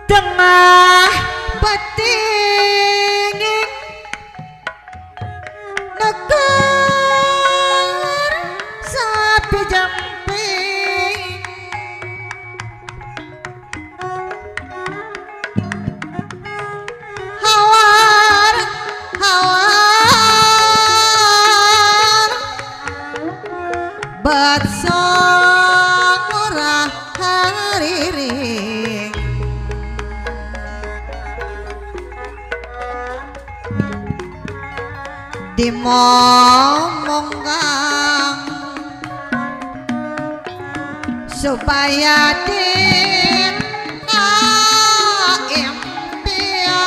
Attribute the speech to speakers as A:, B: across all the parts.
A: Tengah petinging negar sapi jamping hawar hawar batsong murah hariring dimomonggang supaya din impian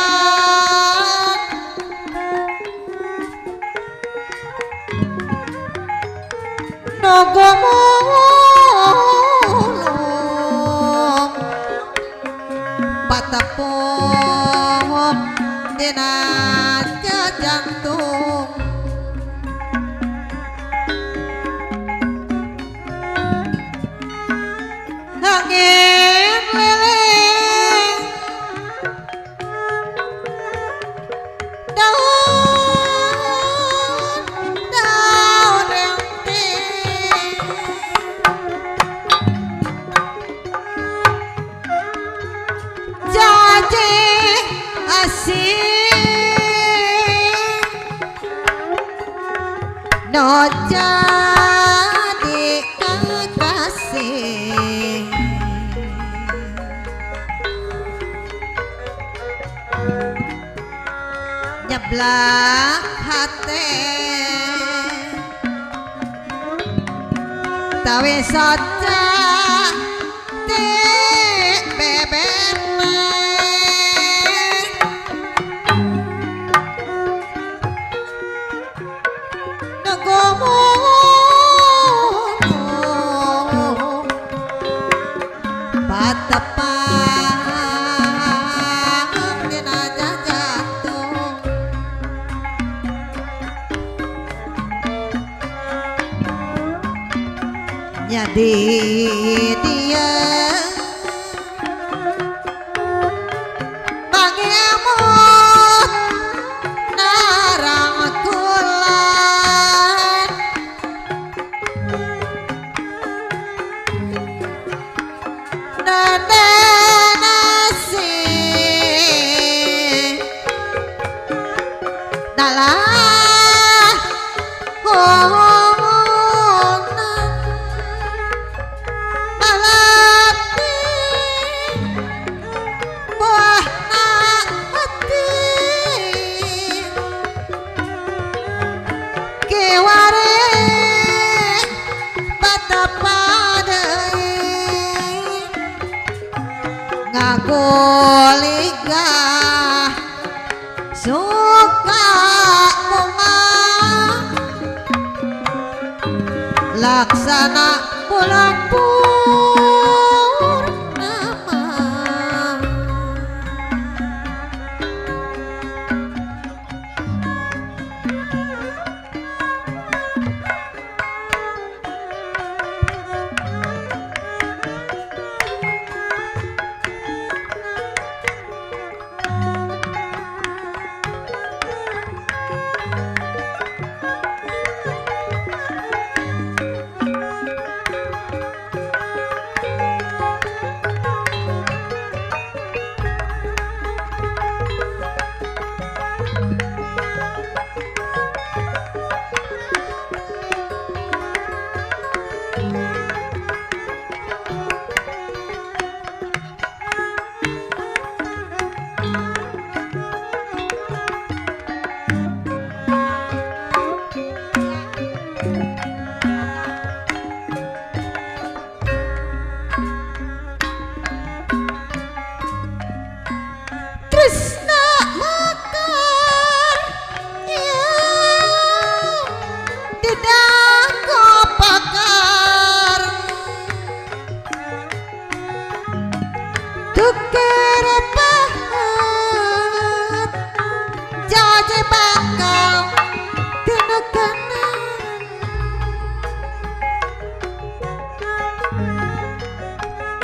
A: nogomulung patapong dinaja jantung angin leleng daun daun renting jadi asing no jadi kekasih nyeblak hati tawi saja di bebek negomu patepang dinaja jatuh jadi dia bagi emut narang kulan nada nasi dalah ngagoliga suka bunga laksana bulan purnama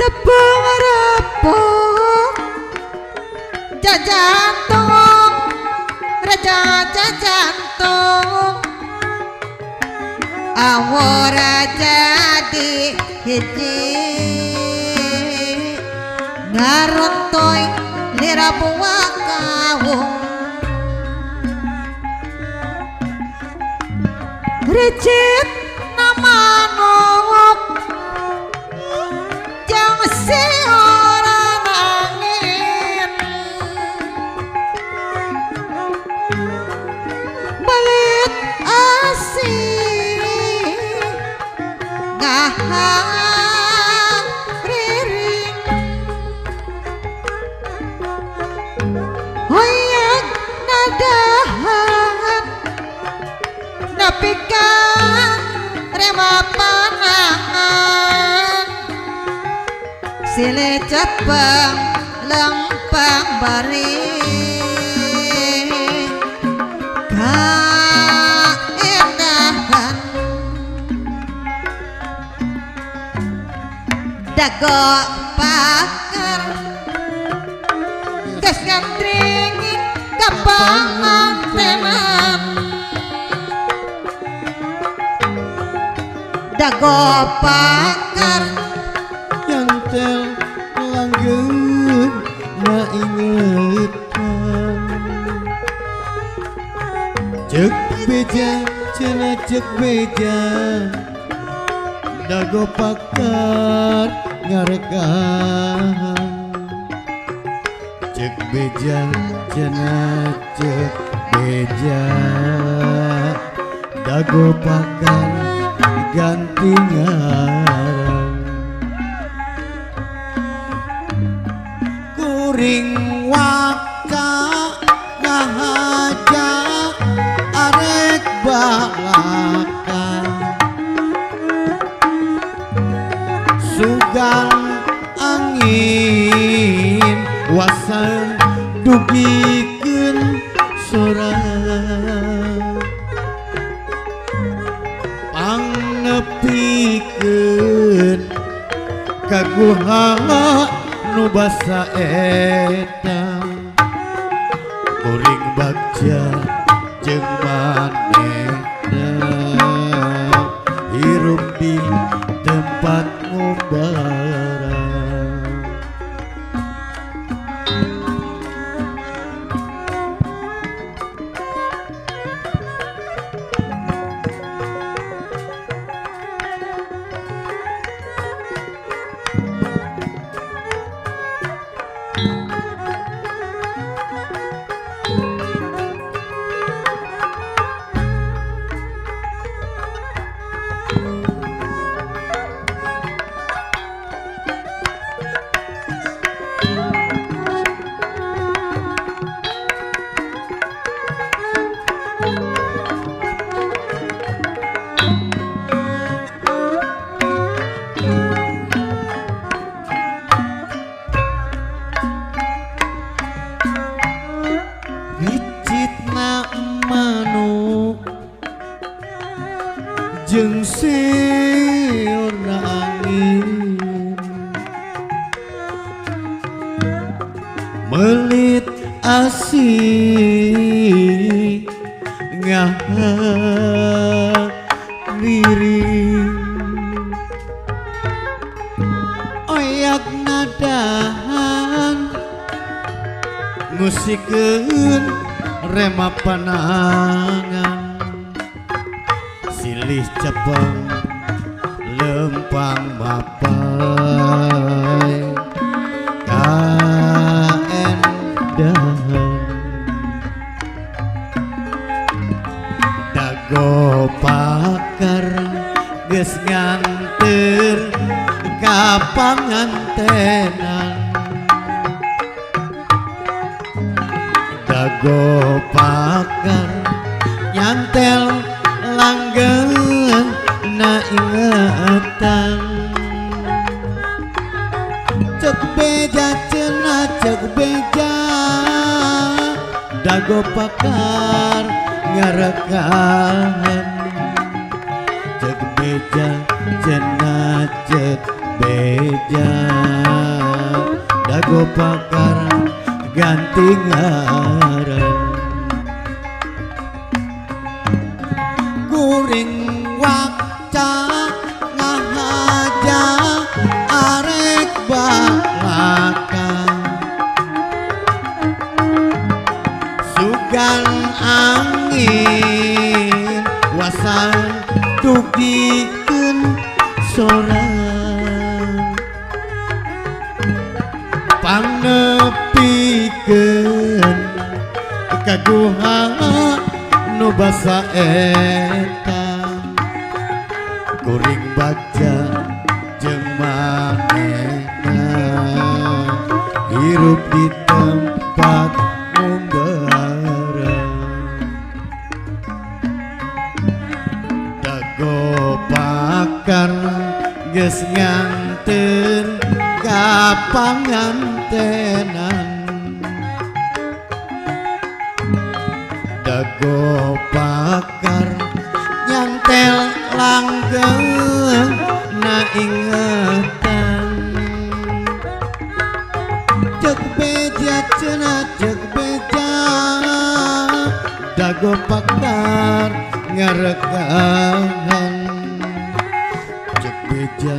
A: tepung repuk jajantung raja jajantung awora jadi hiji ngarontoy lira buah kawung recit nama nongok jang si orang angin balit asih ngahang riring hoyang nadahan napikan rema panangan sile cepeng lempang bari kaendahan dago pakar gas ngantringi kapangan tenan dago pakar
B: yang tel langgeng na ingetan cek beja cena cek beja dago pakar ngarekan cek beja cena cek beja dago pakar ganti ngarang kuring waka ngahaja arek balaka sugan angin wasan dugikeun sorang nepikeun kaguha nu basa eta kuring bagja jeung manehna hirup di tempat ngobara jeung seorna angin melit asih ngahariring oyak nadahan ngusikeun rema panangan silih cepeng lempang mapai kaendahan dago pakar geus nganteur ka pangantenan dago pakar nyantel langgeng na ingatan cek beja cenah cek beja dago pakar ngarekan cek beja cenah cek beja dago pakar ganti ngaran kuring wakca ngahaja arek balaka sugan angin wasan dugikeun sorang panepikeun kaguhangan nu basa eta kuring baca jeung manehna hirup di tempat munggaran dago pakar geus nganter ka pangantenan dago pakar nyantel langgeng na ingetan cek beja cenah cek beja dago pakar ngarekaan cek beja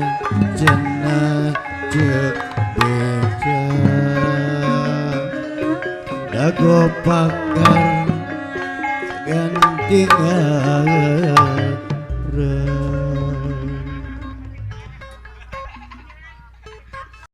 B: cenah cek beja dago pakar ganti ngaran